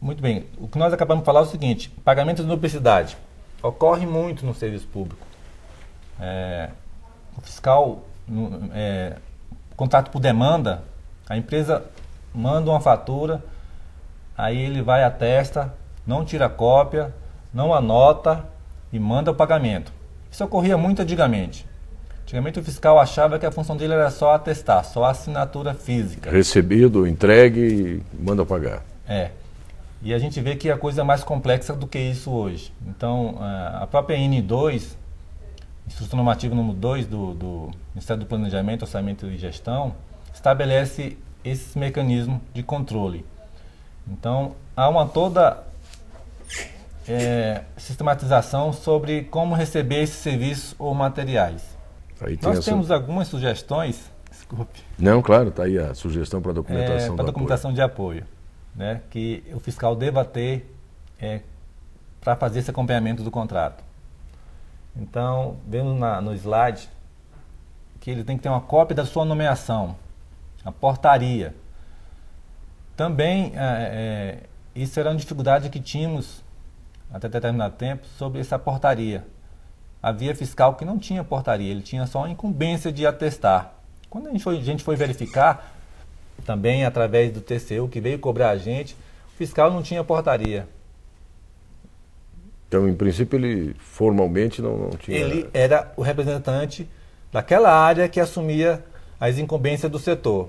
Muito bem. O que nós acabamos de falar é o seguinte: pagamento de duplicidade ocorre muito no serviço público. O fiscal, contrato por demanda, a empresa manda uma fatura, aí ele vai, atesta, não tira cópia, não anota e manda o pagamento. Isso ocorria muito antigamente. Antigamente o fiscal achava que a função dele era só atestar, só a assinatura física. Recebido, entregue e manda pagar. E a gente vê que a coisa é mais complexa do que isso hoje. Então, a própria N2, Instrução Normativa número 2 do Ministério do Planejamento, Orçamento e Gestão, estabelece esse mecanismo de controle. Então, há uma toda sistematização sobre como receber esses serviços ou materiais. Nós temos algumas sugestões. Desculpe. Não, claro, está aí a sugestão para a documentação para documentação de apoio, né, que o fiscal deva ter para fazer esse acompanhamento do contrato. Então, vemos no slide que ele tem que ter uma cópia da sua nomeação, a portaria. Também, isso era uma dificuldade que tínhamos até determinado tempo sobre essa portaria. Havia fiscal que não tinha portaria, ele tinha só a incumbência de atestar. Quando a gente foi verificar, também através do TCU, que veio cobrar a gente, o fiscal não tinha portaria. Então, em princípio, ele formalmente não tinha... Ele era o representante daquela área que assumia as incumbências do setor,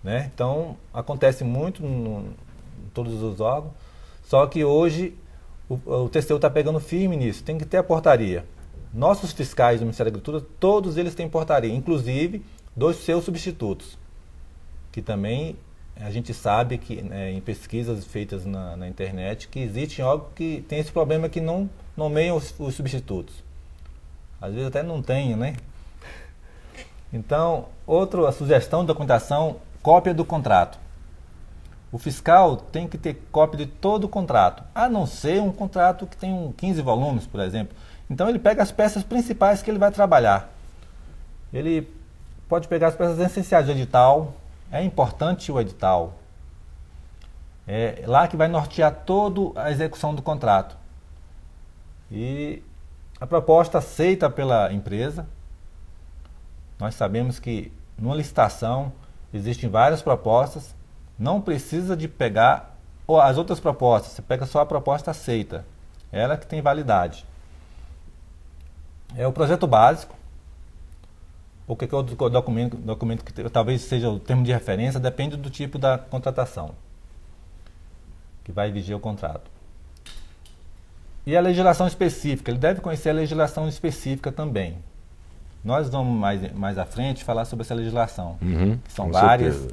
né? Então, acontece muito em todos os órgãos, só que hoje o TCU está pegando firme nisso, tem que ter a portaria. Nossos fiscais do Ministério da Agricultura, todos eles têm portaria, inclusive dos seus substitutos, que também a gente sabe que em pesquisas feitas na internet que existe algo que tem esse problema que não nomeiam os substitutos. Às vezes até não tem, né? Então, outra sugestão de documentação, cópia do contrato. O fiscal tem que ter cópia de todo o contrato, a não ser um contrato que tem 15 volumes, por exemplo. Então ele pega as peças principais que ele vai trabalhar. Ele pode pegar as peças essenciais do edital, é importante o edital. É lá que vai nortear toda a execução do contrato. E a proposta aceita pela empresa. Nós sabemos que numa licitação existem várias propostas. Não precisa de pegar as outras propostas, você pega só a proposta aceita. Ela que tem validade. É o projeto básico, ou qualquer outro documento que talvez seja o termo de referência, depende do tipo da contratação que vai vigir o contrato. E a legislação específica, ele deve conhecer a legislação específica também. Nós vamos mais à frente falar sobre essa legislação, que são vários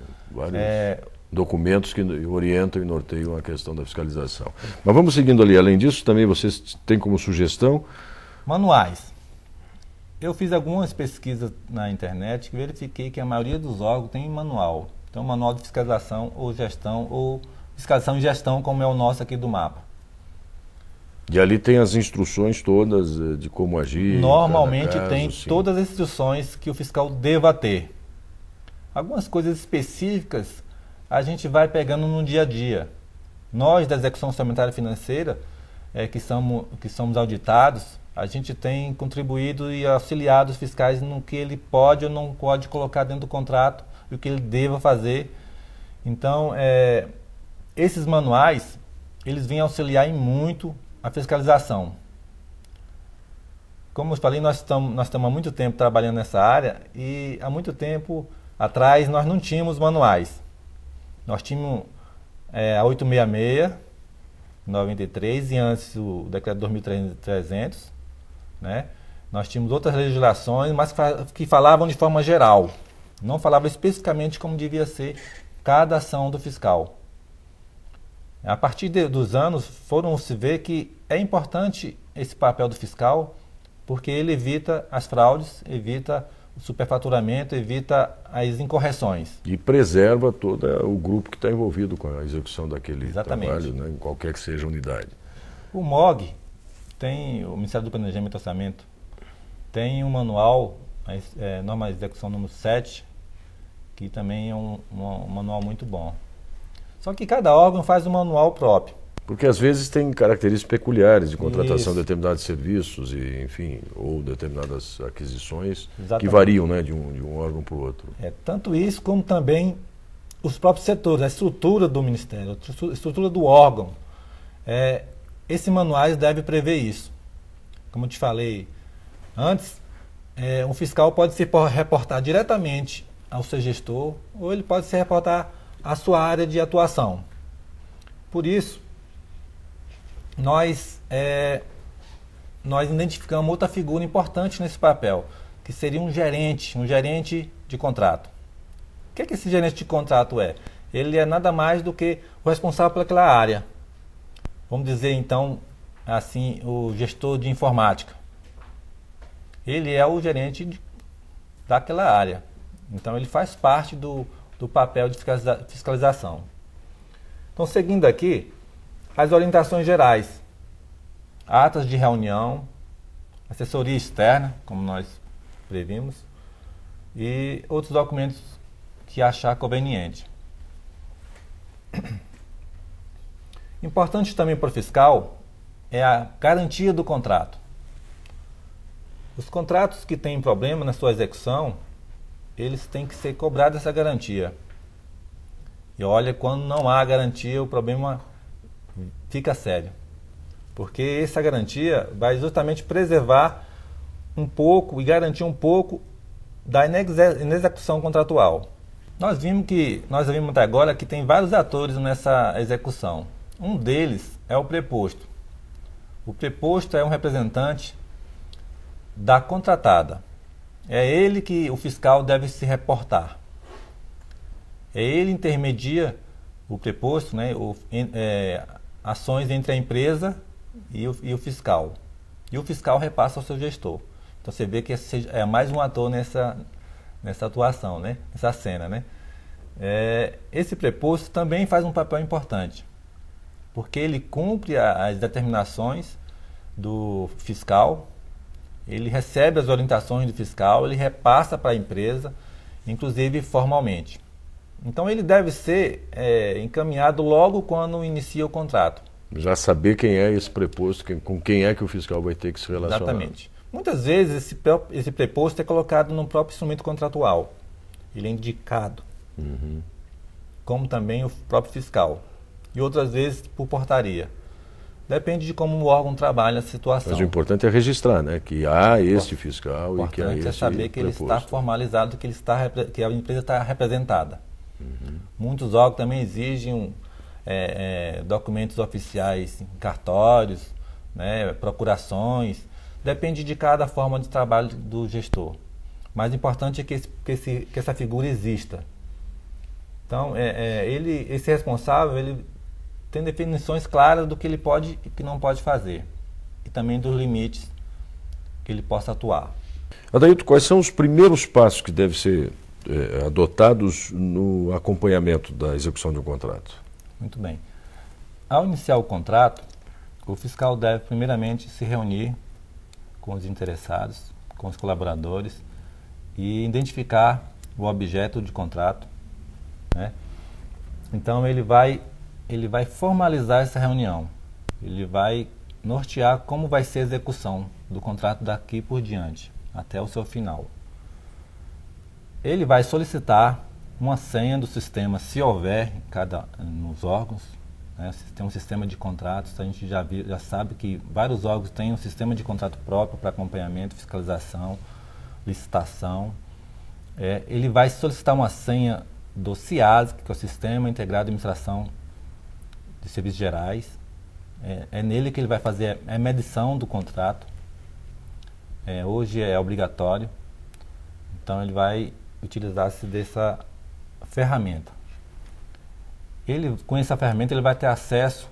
documentos que orientam e norteiam a questão da fiscalização. Mas vamos seguindo ali. Além disso, também vocês têm como sugestão... Manuais. Eu fiz algumas pesquisas na internet que verifiquei que a maioria dos órgãos tem manual. Então, manual de fiscalização ou fiscalização e gestão, como é o nosso aqui do mapa. E ali tem as instruções todas de como agir? Normalmente tem todas as instruções que o fiscal deva ter. Algumas coisas específicas a gente vai pegando no dia a dia. Nós, da execução orçamentária financeira, que somos auditados, a gente tem contribuído e auxiliado os fiscais no que ele pode ou não pode colocar dentro do contrato e o que ele deva fazer. Então, esses manuais, eles vêm auxiliar em muito a fiscalização. Como eu falei, nós estamos há muito tempo trabalhando nessa área e há muito tempo atrás nós não tínhamos manuais. Nós tínhamos a 866, 93, e antes o decreto 2300, né? Nós tínhamos outras legislações, mas que falavam de forma geral. Não falavam especificamente como devia ser cada ação do fiscal. A partir dos anos, foram se ver que é importante esse papel do fiscal, porque ele evita as fraudes, evita o superfaturamento, evita as incorreções. E preserva todo o grupo que está envolvido com a execução daquele Exatamente. Trabalho, né, em qualquer que seja a unidade. O MOG, o Ministério do Planejamento e Orçamento, tem um manual, norma de execução número 7, que também é um manual muito bom. Só que cada órgão faz um manual próprio. Porque às vezes tem características peculiares de contratação Isso. de determinados serviços, e, enfim, ou determinadas aquisições que Exatamente. variam, né, de um órgão para o outro. Tanto isso como também os próprios setores, a estrutura do Ministério, a estrutura do órgão. Esses manuais devem prever isso. Como eu te falei antes, um fiscal pode se reportar diretamente ao seu gestor ou ele pode se reportar à sua área de atuação. Por isso, nós identificamos outra figura importante nesse papel, que seria um gerente de contrato. O que esse gerente de contrato é? Ele é nada mais do que o responsável pelaquela área. Vamos dizer, então, assim, o gestor de informática. Ele é o gerente daquela área. Então, ele faz parte do papel de fiscalização. Então, seguindo aqui, as orientações gerais. Atas de reunião, assessoria externa, como nós previmos, e outros documentos que achar conveniente. Importante também para o fiscal é a garantia do contrato. Os contratos que têm problema na sua execução, eles têm que ser cobrados essa garantia. E olha, quando não há garantia, o problema fica sério. Porque essa garantia vai justamente preservar um pouco e garantir um pouco da inexecução contratual. Nós vimos até agora que tem vários atores nessa execução. Um deles é o preposto. O preposto é um representante da contratada. É ele que o fiscal deve se reportar. É ele intermedia o preposto, né, ações entre a empresa e o fiscal. E o fiscal repassa ao seu gestor. Então você vê que é mais um ator nessa atuação, né? Nessa cena, né? Esse preposto também faz um papel importante, porque ele cumpre as determinações do fiscal, ele recebe as orientações do fiscal, ele repassa para a empresa, inclusive formalmente. Então ele deve ser encaminhado logo quando inicia o contrato. Já saber quem é esse preposto, com quem é que o fiscal vai ter que se relacionar. Exatamente. Muitas vezes esse preposto é colocado no próprio instrumento contratual. Ele é indicado. Uhum. Como também o próprio fiscal. E outras vezes por portaria. Depende de como o órgão trabalha a situação. Mas o importante é registrar, né? Que há este fiscal e que há esse preposto. O importante é saber que ele está formalizado, que a empresa está representada. Uhum. Muitos órgãos também exigem documentos oficiais em cartórios, né, procurações. Depende de cada forma de trabalho do gestor. Mas o importante é que essa figura exista. Então, esse responsável, ele tem definições claras do que ele pode e que não pode fazer. E também dos limites que ele possa atuar. Adailton, quais são os primeiros passos que devem ser adotados no acompanhamento da execução de um contrato? Muito bem. Ao iniciar o contrato, o fiscal deve primeiramente se reunir com os interessados, com os colaboradores e identificar o objeto de contrato, né? Então ele vai formalizar essa reunião, ele vai nortear como vai ser a execução do contrato daqui por diante, até o seu final. Ele vai solicitar uma senha do sistema, se houver nos órgãos, né? Se tem um sistema de contratos, a gente já sabe que vários órgãos têm um sistema de contrato próprio para acompanhamento, fiscalização, licitação. Ele vai solicitar uma senha do SIASC, que é o Sistema Integrado de Administração de Serviços Gerais. É nele que ele vai fazer a medição do contrato. Hoje é obrigatório, então ele vai utilizar-se dessa ferramenta. Com essa ferramenta ele vai ter acesso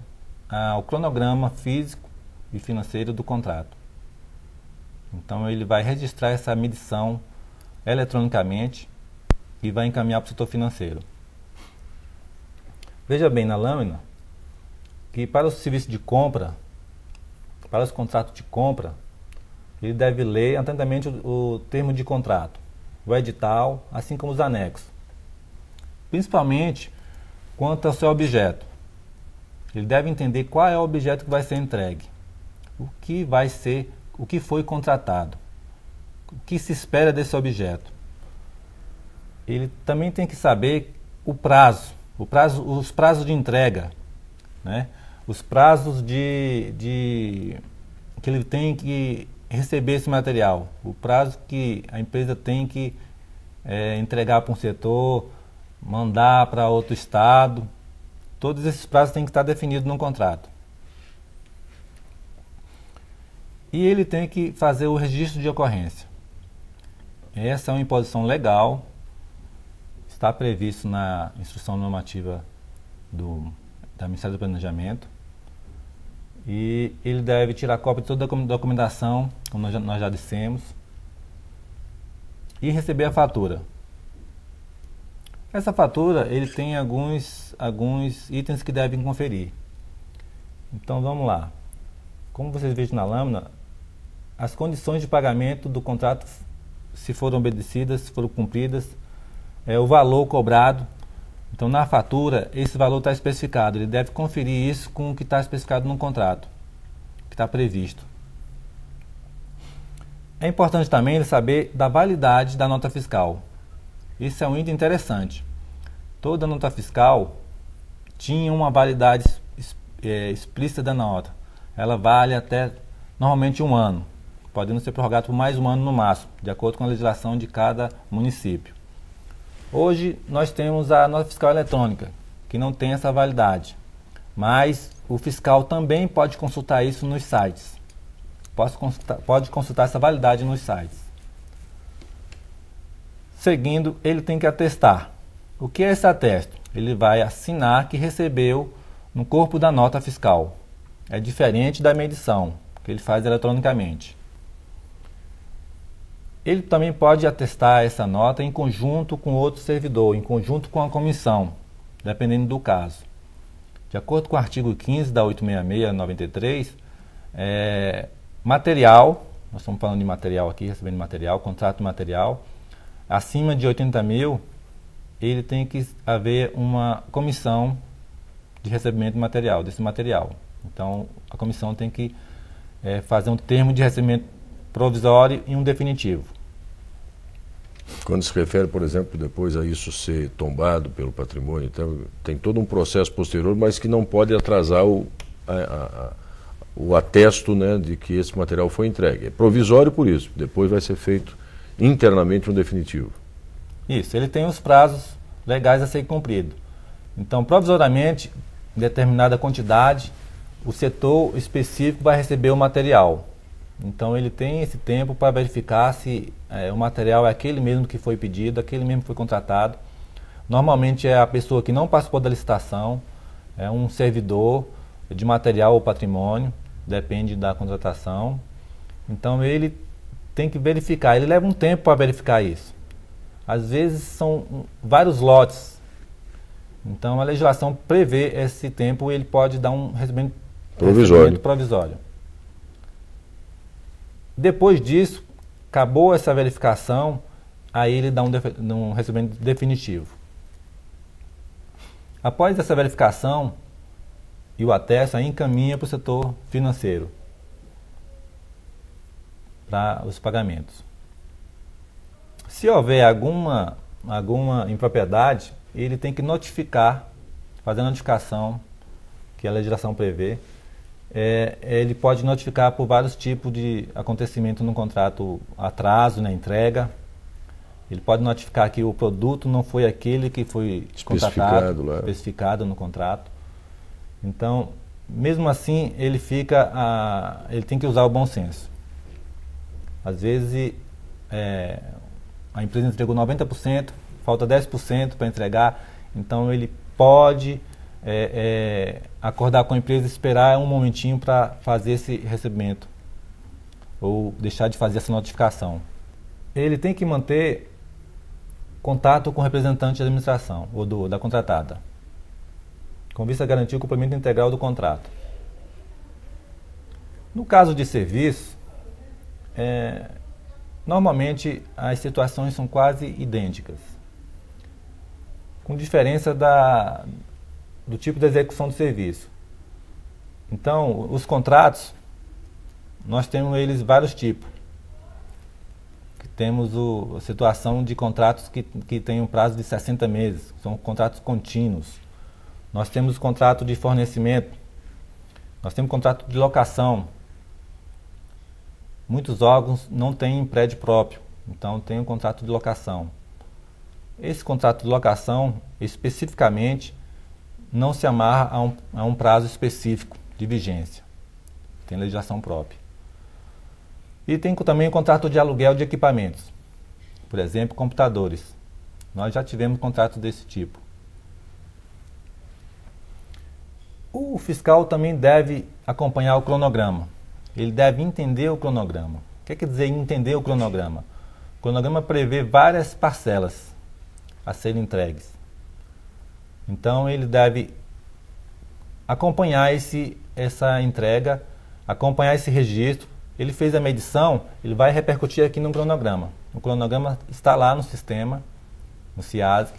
ao cronograma físico e financeiro do contrato. Então ele vai registrar essa medição eletronicamente e vai encaminhar para o setor financeiro. Veja bem na lâmina que para o serviço de compra, para os contratos de compra, ele deve ler atentamente o termo de contrato, o edital, assim como os anexos. Principalmente quanto ao seu objeto. Ele deve entender qual é o objeto que vai ser entregue, o que foi contratado, o que se espera desse objeto. Ele também tem que saber os prazos de entrega, né? Os prazos que ele tem que receber esse material, o prazo que a empresa tem que entregar para um setor, mandar para outro estado. Todos esses prazos têm que estar definidos no contrato. E ele tem que fazer o registro de ocorrência. Essa é uma imposição legal, está previsto na instrução normativa da Ministério do Planejamento. E ele deve tirar cópia de toda a documentação, como nós já dissemos, e receber a fatura. Essa fatura, ele tem alguns itens que devem conferir. Então vamos lá. Como vocês vejam na lâmina, as condições de pagamento do contrato, se foram obedecidas, se foram cumpridas, o valor cobrado. Então na fatura, esse valor está especificado. Ele deve conferir isso com o que está especificado no contrato, que está previsto. É importante também ele saber da validade da nota fiscal. Isso é um item interessante. Toda nota fiscal tinha uma validade explícita da nota. Ela vale até, normalmente, 1 ano, podendo ser prorrogado por mais 1 ano no máximo, de acordo com a legislação de cada município. Hoje, nós temos a nota fiscal eletrônica, que não tem essa validade, mas o fiscal também pode consultar isso nos sites. Pode consultar essa validade nos sites. Seguindo, ele tem que atestar. O que é esse atesto? Ele vai assinar que recebeu no corpo da nota fiscal. É diferente da medição, que ele faz eletronicamente. Ele também pode atestar essa nota em conjunto com outro servidor, em conjunto com a comissão, dependendo do caso. De acordo com o artigo 15 da 866/93, material, nós estamos falando de material aqui, recebendo material, contrato de material, acima de 80 mil, ele tem que haver uma comissão de recebimento de material, desse material. Então, a comissão tem que fazer um termo de recebimento provisório e um definitivo. Quando se refere, por exemplo, depois a isso ser tombado pelo patrimônio, então, tem todo um processo posterior, mas que não pode atrasar o atesto, né, de que esse material foi entregue. É provisório por isso, depois vai ser feito internamente um definitivo. Isso, ele tem os prazos legais a ser cumprido. Então, provisoriamente, em determinada quantidade, o setor específico vai receber o material. Então, ele tem esse tempo para verificar se o material é aquele mesmo que foi pedido, aquele mesmo que foi contratado. Normalmente é a pessoa que não participou da licitação, é um servidor de material ou patrimônio, depende da contratação. Então, ele tem que verificar, ele leva um tempo para verificar isso. Às vezes são vários lotes. Então a legislação prevê esse tempo e ele pode dar um recebimento provisório. Depois disso, acabou essa verificação, aí ele dá um recebimento definitivo. Após essa verificação e o atesto, aí encaminha para o setor financeiro para os pagamentos. Se houver alguma impropriedade, ele tem que notificar, fazer a notificação que a legislação prevê. Ele pode notificar por vários tipos de acontecimento no contrato, atraso na entrega. Ele pode notificar que o produto não foi aquele que foi especificado no contrato. Então, mesmo assim, ele tem que usar o bom senso. Às vezes, a empresa entregou 90%, falta 10% para entregar, então ele pode acordar com a empresa e esperar um momentinho para fazer esse recebimento ou deixar de fazer essa notificação. Ele tem que manter contato com o representante da administração ou da contratada, com vista a garantir o cumprimento integral do contrato. No caso de serviço, normalmente as situações são quase idênticas, com diferença do tipo de execução do serviço. Então, os contratos, nós temos eles vários tipos. Temos a situação de contratos que têm um prazo de 60 meses, são contratos contínuos. Nós temos contrato de fornecimento, nós temos contrato de locação. Muitos órgãos não têm prédio próprio, então tem um contrato de locação. Esse contrato de locação, especificamente, não se amarra a um prazo específico de vigência. Tem legislação própria. E tem também o contrato de aluguel de equipamentos. Por exemplo, computadores. Nós já tivemos contratos desse tipo. O fiscal também deve acompanhar o cronograma. Ele deve entender o cronograma. O que quer dizer entender o cronograma? O cronograma prevê várias parcelas a serem entregues. Então, ele deve acompanhar essa entrega, acompanhar esse registro. Ele fez a medição, ele vai repercutir aqui no cronograma. O cronograma está lá no sistema, no CIASG.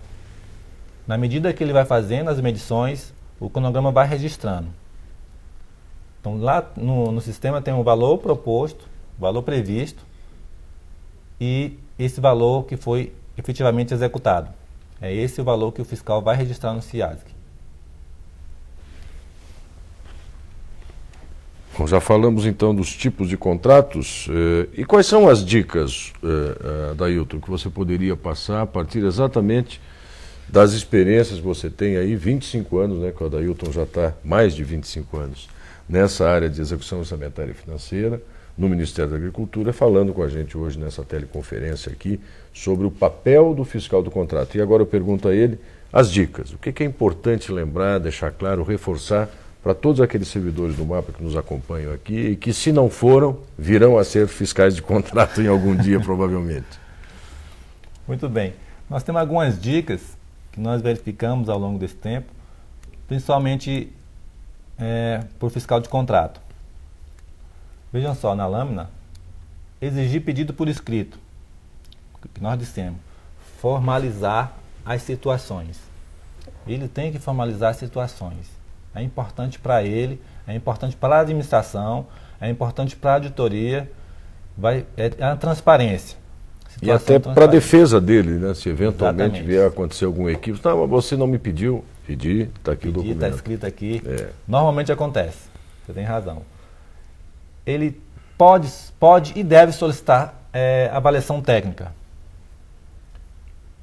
Na medida que ele vai fazendo as medições, o cronograma vai registrando. Então, lá no sistema tem um valor proposto, valor previsto e esse valor que foi efetivamente executado. É esse o valor que o fiscal vai registrar no CIASG. Bom, já falamos então dos tipos de contratos. E quais são as dicas, Adailton, que você poderia passar a partir exatamente das experiências que você tem aí, 25 anos, né, que o Adailton já está mais de 25 anos nessa área de execução orçamentária e financeira, no Ministério da Agricultura, falando com a gente hoje nessa teleconferência aqui sobre o papel do fiscal do contrato. E agora eu pergunto a ele as dicas. O que é importante lembrar, deixar claro, reforçar para todos aqueles servidores do MAPA que nos acompanham aqui e que, se não foram, virão a ser fiscais de contrato em algum dia, provavelmente. Muito bem. Nós temos algumas dicas que nós verificamos ao longo desse tempo, principalmente por fiscal de contrato. Vejam só, na lâmina, exigir pedido por escrito, que nós dissemos, formalizar as situações. Ele tem que formalizar as situações. É importante para ele, é importante para a administração, é importante para a auditoria, é a transparência. E até para a defesa dele, né? Se eventualmente Exatamente. vier a acontecer algum equívoco, não, você não me pediu, pedi, está aqui o documento. Está escrito aqui. Normalmente acontece, você tem razão. Ele pode e deve solicitar avaliação técnica.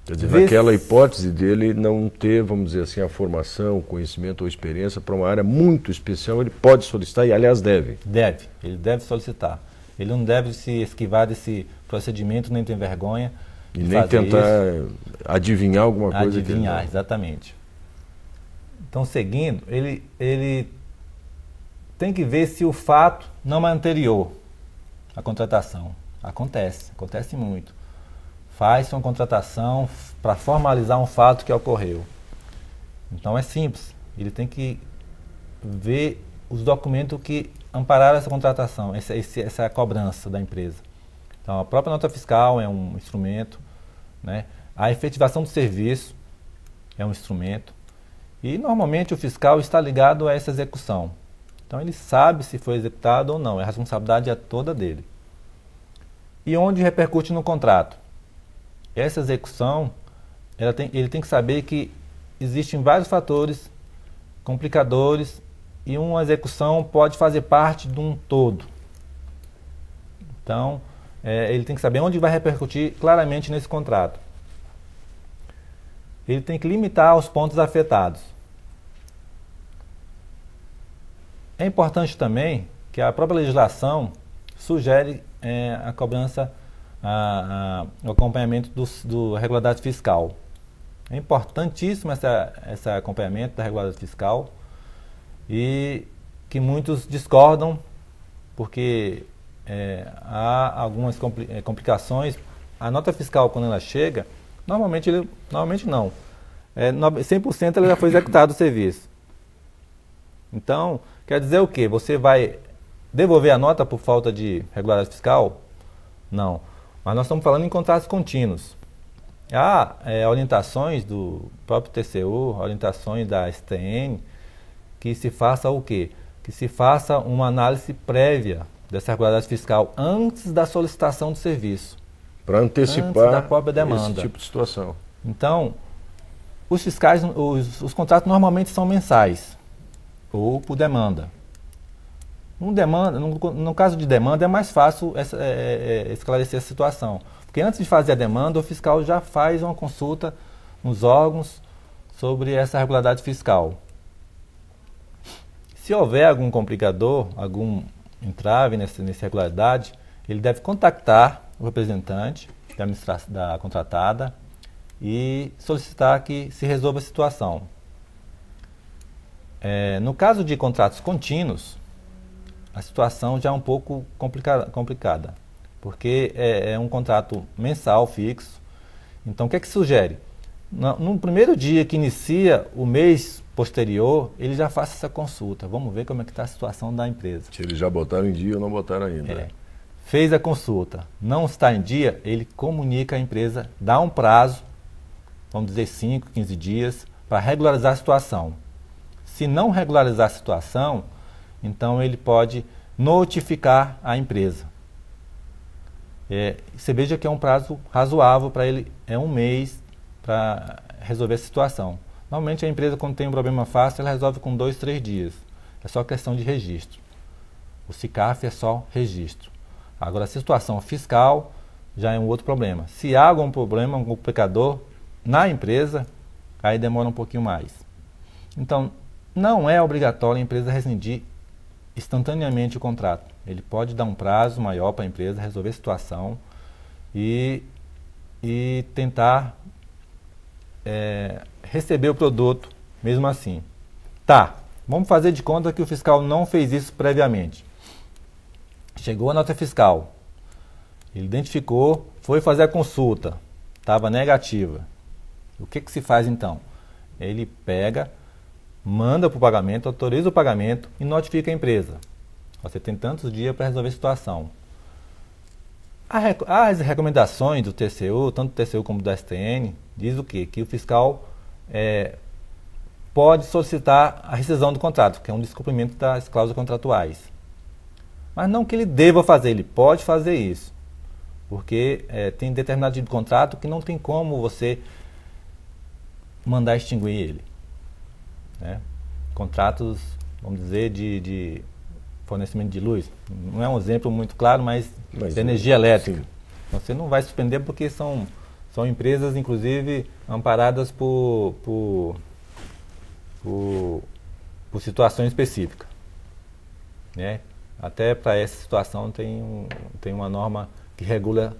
Quer dizer, naquela hipótese dele não ter, vamos dizer assim, a formação, conhecimento ou experiência para uma área muito especial, ele pode solicitar e, aliás, deve. Ele deve solicitar. Ele não deve se esquivar desse procedimento, nem ter vergonha. E nem tentar adivinhar alguma coisa. Adivinhar, exatamente. Então, seguindo, ele tem que ver se o fato não é anterior à contratação. Acontece muito. Faz uma contratação para formalizar um fato que ocorreu. Então é simples, ele tem que ver os documentos que ampararam essa contratação, essa cobrança da empresa. Então a própria nota fiscal é um instrumento, né? A efetivação do serviço é um instrumento e normalmente o fiscal está ligado a essa execução. Então ele sabe se foi executado ou não, a responsabilidade é toda dele. E onde repercute no contrato? Essa execução, ele tem que saber que existem vários fatores complicadores e uma execução pode fazer parte de um todo. Então, ele tem que saber onde vai repercutir claramente nesse contrato. Ele tem que limitar os pontos afetados. É importante também que a própria legislação sugere a cobrança, o acompanhamento do regularidade fiscal. É importantíssimo esse acompanhamento da regularidade fiscal e que muitos discordam porque há algumas complicações. A nota fiscal, quando ela chega, normalmente não. 100% ela já foi executado o serviço. Então, quer dizer o quê? Você vai devolver a nota por falta de regularidade fiscal? Não. Mas nós estamos falando em contratos contínuos. Há orientações do próprio TCU, orientações da STN, que se faça o quê? Que se faça uma análise prévia dessa regularidade fiscal antes da solicitação do serviço. Para antecipar antes da própria demanda. esse tipo de situação. Então, os fiscais, os contratos normalmente são mensais ou por demanda. No caso de demanda é mais fácil esclarecer a situação. Porque antes de fazer a demanda, o fiscal já faz uma consulta nos órgãos sobre essa regularidade fiscal. Se houver algum complicador, algum entrave nessa irregularidade, ele deve contactar o representante da contratada e solicitar que se resolva a situação. No caso de contratos contínuos, a situação já é um pouco complicada, porque é um contrato mensal fixo. Então, o que é que sugere? No primeiro dia que inicia o mês posterior, ele já faça essa consulta. Vamos ver como é que está a situação da empresa. Se eles já botaram em dia ou não botaram ainda. Fez a consulta, não está em dia, ele comunica à empresa, dá um prazo, vamos dizer 5, 15 dias, para regularizar a situação. Se não regularizar a situação, então ele pode notificar a empresa. Você veja que é um prazo razoável para ele, é um mês para resolver a situação. Normalmente a empresa, quando tem um problema fácil, ela resolve com 2, 3 dias. É só questão de registro. O SICAF é só registro. Agora, a situação fiscal já é um outro problema. Se há algum problema, um complicador na empresa, aí demora um pouquinho mais. Então, não é obrigatório a empresa rescindir instantaneamente o contrato. Ele pode dar um prazo maior para a empresa resolver a situação e tentar receber o produto mesmo assim. Tá, vamos fazer de conta que o fiscal não fez isso previamente. Chegou a nota fiscal, ele identificou, foi fazer a consulta, estava negativa. O que se faz então? Ele pega, manda para o pagamento, autoriza o pagamento e notifica a empresa. Você tem tantos dias para resolver a situação. As recomendações do TCU, tanto do TCU como do STN, diz o quê? Que o fiscal pode solicitar a rescisão do contrato, que é um descumprimento das cláusulas contratuais. Mas não que ele deva fazer, ele pode fazer isso. Porque tem determinado tipo de contrato que não tem como você mandar extinguir ele. Contratos, vamos dizer, de fornecimento de luz. Não é um exemplo muito claro, mas de energia elétrica. Sim. Então, você não vai suspender porque são empresas, inclusive, amparadas por situações específicas. Até para essa situação tem uma norma que regula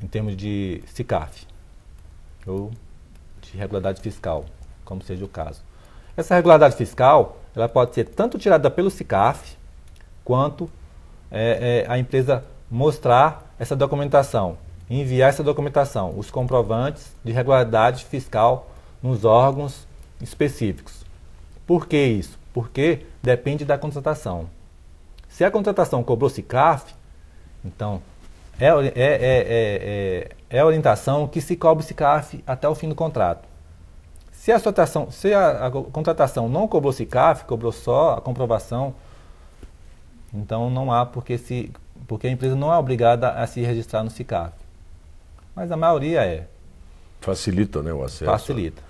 em termos de SICAF, ou de regularidade fiscal, como seja o caso. Essa regularidade fiscal, ela pode ser tanto tirada pelo SICAF, quanto a empresa mostrar essa documentação, enviar essa documentação, os comprovantes de regularidade fiscal nos órgãos específicos. Por que isso? Porque depende da contratação. Se a contratação cobrou SICAF, então é a orientação que se cobre SICAF até o fim do contrato. Se a contratação não cobrou SICAF, cobrou só a comprovação, então não há porque a empresa não é obrigada a se registrar no SICAF. Mas a maioria é. Facilita, né, o acesso. Facilita.